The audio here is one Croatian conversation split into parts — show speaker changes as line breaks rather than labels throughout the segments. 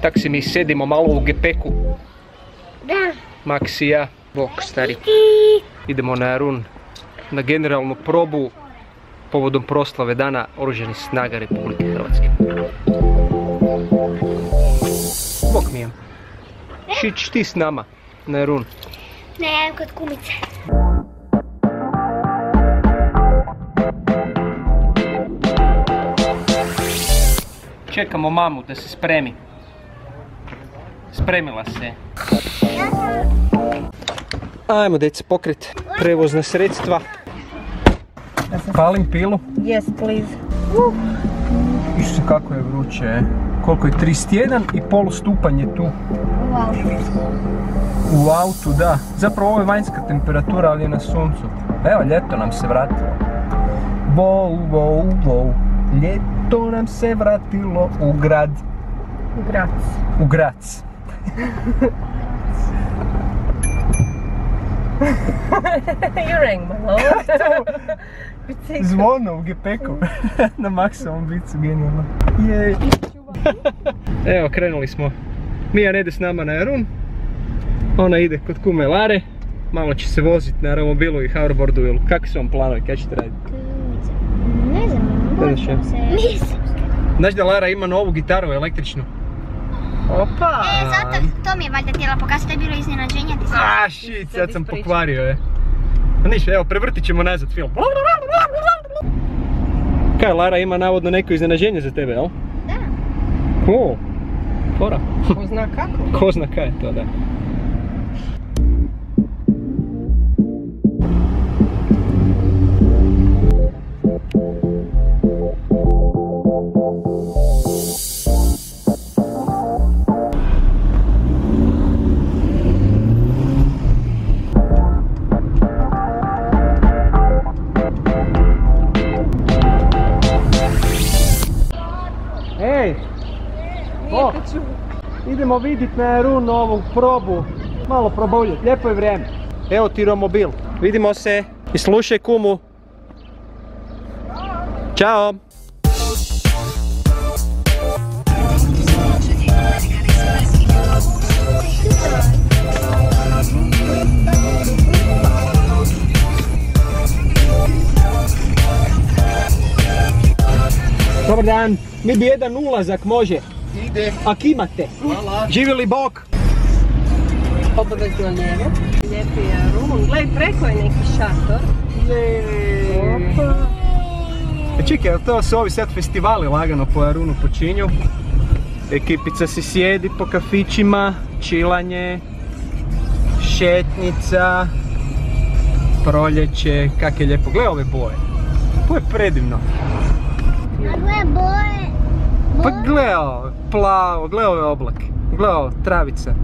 Tak si mi sedimo malo u gepeku.
Da.
Max i ja. Bok, stari. Idemo na Jarun na generalnu probu povodom proslave Dana Oružanih snaga Republike Hrvatske. Bok mi je. Šić ti s nama na Jarun.
Ne, ja idem kod kumice.
Čekamo mamu da se spremi. Spremila se. Ajmo djeca pokret. Prevozna sredstva. Palim pilu.
Yes, please.
Isuse kako je vruće. Koliko je 31,5 stupanj je tu. U autu, da. Zapravo ovo je vanjska temperatura, ali je na suncu. Evo, ljeto nam se vratilo. Wow. Ljeto nam se vratilo u grad.
U Grac.
U Grac.
You rang my lord.
Zvono u gepeku. Na Maxovom bicu, genijalno. Jej. Evo, krenuli smo. Mija ne ide s nama na Jarun. Ona ide kod kume Lare. Malo će se voziti na romobilu i hoverboardu. Kakvi su vam planovi? Kaj ćete raditi?
Ne znam, nisam.
Znaš da Lara ima novu gitaru električnu?
Opa!
Zato to mi je valjda htjela pokazati, to je bilo iznenađenje.
Shit, sad sam pokvario je. Ništa, evo, prevrtit ćemo nazad film. Kaj, Lara ima navodno neko iznenađenje za tebe, jel?
Da.
Cool. Fora.
Ko zna kako?
Ko zna kaj je to, da. Ej! O, idemo vidjeti na Jarun ovu probu. Malo probuljeti, lijepo je vrijeme. Evo ti romobil. Vidimo se i slušaj kumu. Ćao! Dobar dan, mi bi jedan ulazak može. Ide. Ak imate. Hvala. Živjeli Bog.
Obavezno lijevo. Lijepi je Jarun. Gledaj, preko je neki šator. Opa.
Čekaj, to su ovi sad festivali lagano po Jarunu počinju. Ekipica si sjedi po kafićima, čilanje, šetnica, proljeće, kak je lijepo. Gledaj ove boje. To je predivno.
A gle boje.
Pa gledaj ovo, plavo, gledaj ove oblake. Gledaj ovo, travica,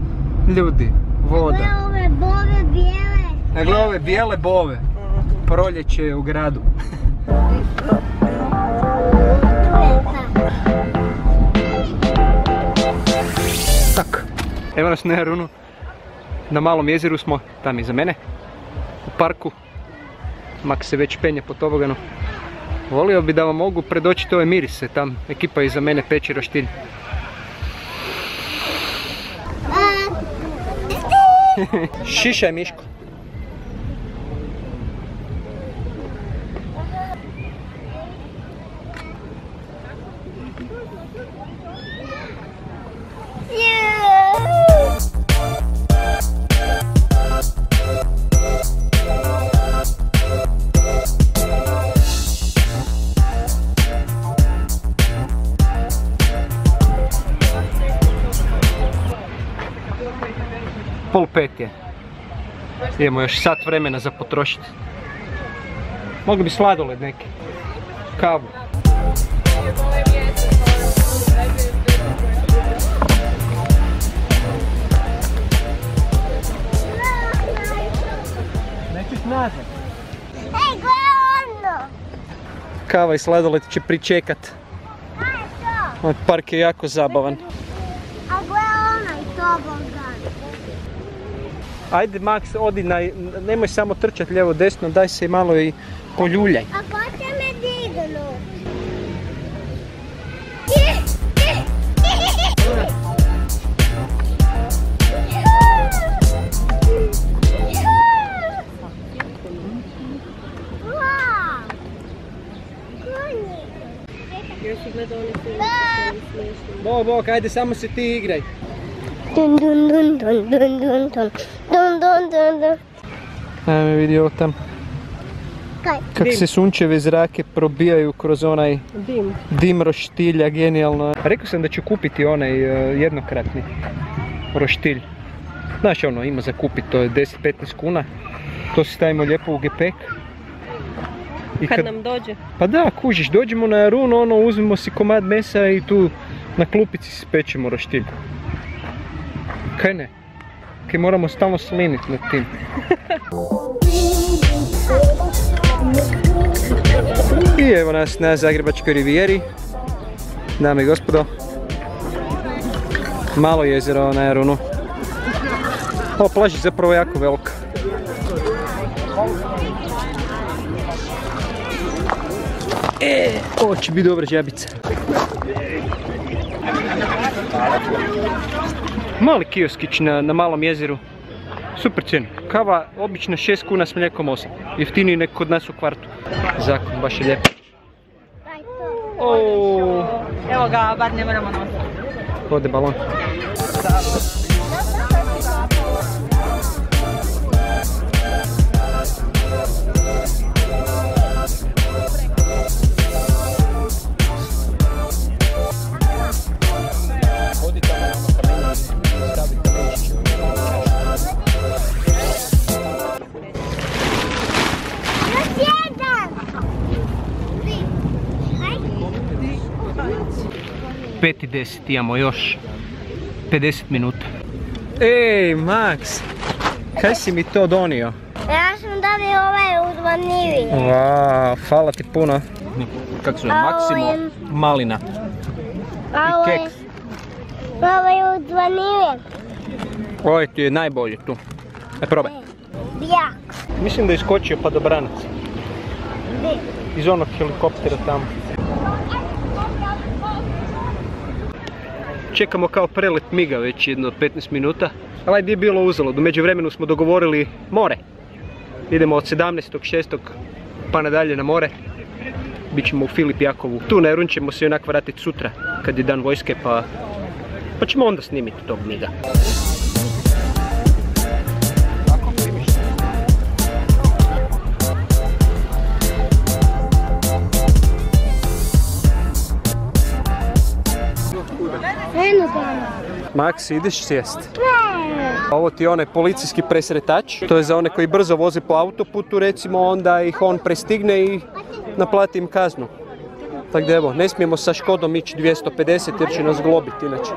ljudi, voda.
Gle ove bove bijele.
Gledaj ove bijele bove. Proljeće u gradu. Tak, evo nas na Jarunu. Na malom jezeru smo, tam iza mene. U parku. Mak se već penje po toboganu. Volio bi da vam mogu predočiti ove mirise, tam ekipa iza mene peče roštilj. Šišaj Miško. Pol 5 je. Idemo još sat vremena za potrošiti. Mogli bi sladoled neki. Kavu. Nećeš nazad.
Ej, gle ono!
Kava i sladoled će pričekat. Ovaj park je jako zabavan.
A gle onaj tobogan.
Ajde Max, odi, nemoj samo trčati lijevo desno, daj se malo i poljuljaj.
A ko će me dignu?
Još si gledao oni film što su smiješni.
Bok, ajde samo se ti igraj.
Dun dun dun dun dun dun dun dun dun dun dun.
Ajme vidi ovo tam.
Kaj?
Kako se sunčeve zrake probijaju kroz onaj dim roštilja, genijalno. Rekao sam da ću kupiti onaj jednokratni roštilj. Znaš ono, ima za kupiti, to je 10-15 kuna. To si stavimo lijepo u gepek. I
kad nam dođe? Pa
da, kužiš, dođemo na Jarun, ono, uzmemo si komad mesa i tu na klupici si pečemo roštilj. Kaj ne? Kaj moramo stalno sliniti nad tim. I evo nas na Zagrebačkoj rivijeri. Dame i gospodo. Malo jezero na Jarunu. Ova plaža je zapravo jako velika. Ovo će biti dobra žabica. Mali kioskić na malom jezeru. Super cijena. Kava obična 6 kuna s mlijekom 8. Jeftiniji nek kod nas u kvartu. Zakon, baš je lijepo.
Evo ga, bar ne moramo nositi.
Ode balon. Pet i 10, imamo još 50 minuta. Ej, Max, kaj si mi to donio?
Ja sam dobio ovaj uzvanjiviji.
Wow, hvala ti puno. Kako se zove? Maksimo malina. I keks.
Ovo je uzvanjiviji.
Ovo ti je najbolji tu. Probaj.
Bijak.
Mislim da je iskočio padobranac. Iz onog helikoptera tamo. Čekamo kao prelet miga već jedno 15 minuta. Ali nije bilo uzalud, u međuvremenu smo dogovorili more. Idemo od 17.6. pa nadalje na more. Bićemo u Filip Jakovu. Tu na Jarun ćemo se onak vratiti sutra, kad je dan vojske, pa ćemo onda snimiti tog miga. Max, ideš sjest? Ovo ti je onaj policijski presretač. To je za one koji brzo voze po autoputu, recimo, onda ih on prestigne i naplati im kaznu. Tako da evo, ne smijemo sa Škodom ići 250 jer će nas globiti inače.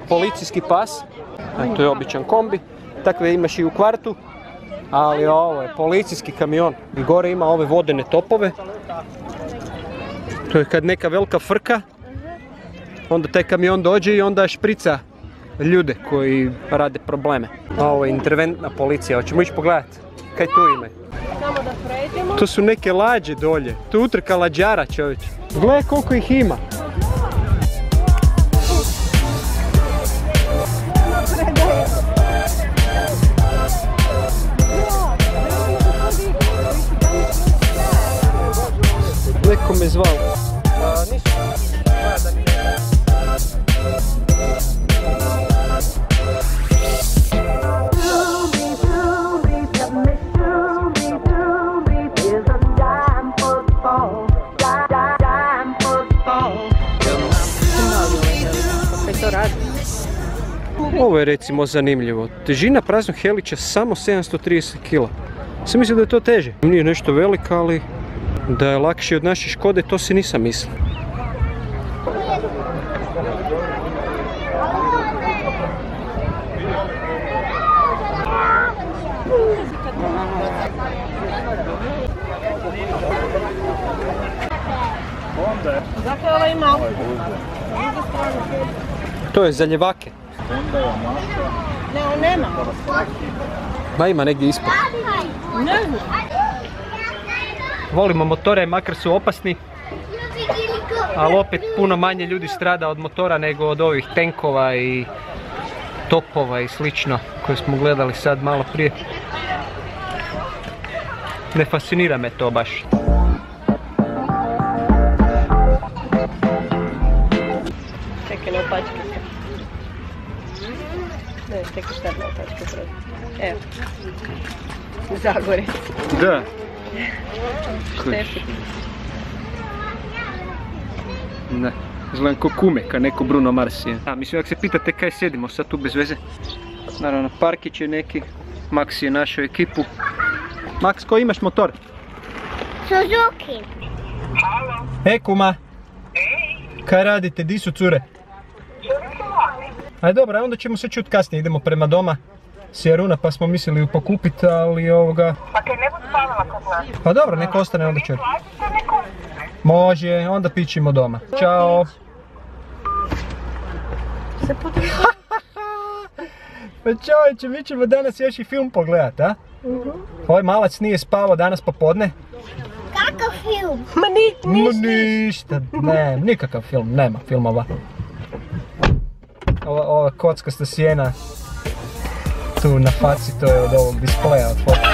Policijski pas, to je običan kombi, takve imaš i u kvartu, ali ovo je policijski kamion. I gore ima ove vodene topove. To je kad neka velika frka, onda taj kamion dođe i onda šprica ljude koji rade probleme. Ovo je interventna policija, hoćemo ići pogledati kaj tu ima.
Samo da pređemo.
To su neke lađe dolje, tu utrka lađara, čovječ. Gledaj koliko ih ima. Neko me zvao. Ovo je recimo zanimljivo. Težina praznog helića samo 730 kg. Sam mislio da je to teže. Nije nešto velika, ali da je lakše od naše Škode, to si nisam mislio.
Dakle, ovo ima.
To je za ljevake.
Ne, on nema.
Ma ima negdje ispod.
Ne.
Volimo motore, makar su opasni, ali opet puno manje ljudi strada od motora nego od ovih tenkova i topova i slično koje smo gledali sad malo prije. Ne fascinira me to baš.
opačke, ne opačke se. Ne, tek šta na opačke prvi. Evo. Zagorec.
Da.
Štefi.
Ne. Izgledam ko Kumek, a neko Bruno Mars je. A, mislim, ako se pitate kaj sjedimo sad tu bez veze. Naravno, Parkić je neki. Max je našao ekipu. Max, koji imaš motor?
Suzuki.
E, kuma. Kaj radite, di su cure? Aj dobro, onda ćemo se čut kasnije, idemo prema doma. Sjeruna, pa smo mislili ju pokupiti, ali ovoga...
Pa kaj ne budu spavala kod nas?
Pa dobro, neka ostane onda čer. Može, onda pićimo doma. Ćao.
Se potrebno.
Pa čovječe, mi ćemo danas još i film pogledat, a? Ovaj malac nije spavao danas popodne.
Kakav film?
Ma
Ništa, ne, nikakav film, nema filmova. Ova kockasta sjena tu na faci, to je od ovog displeja od fotka.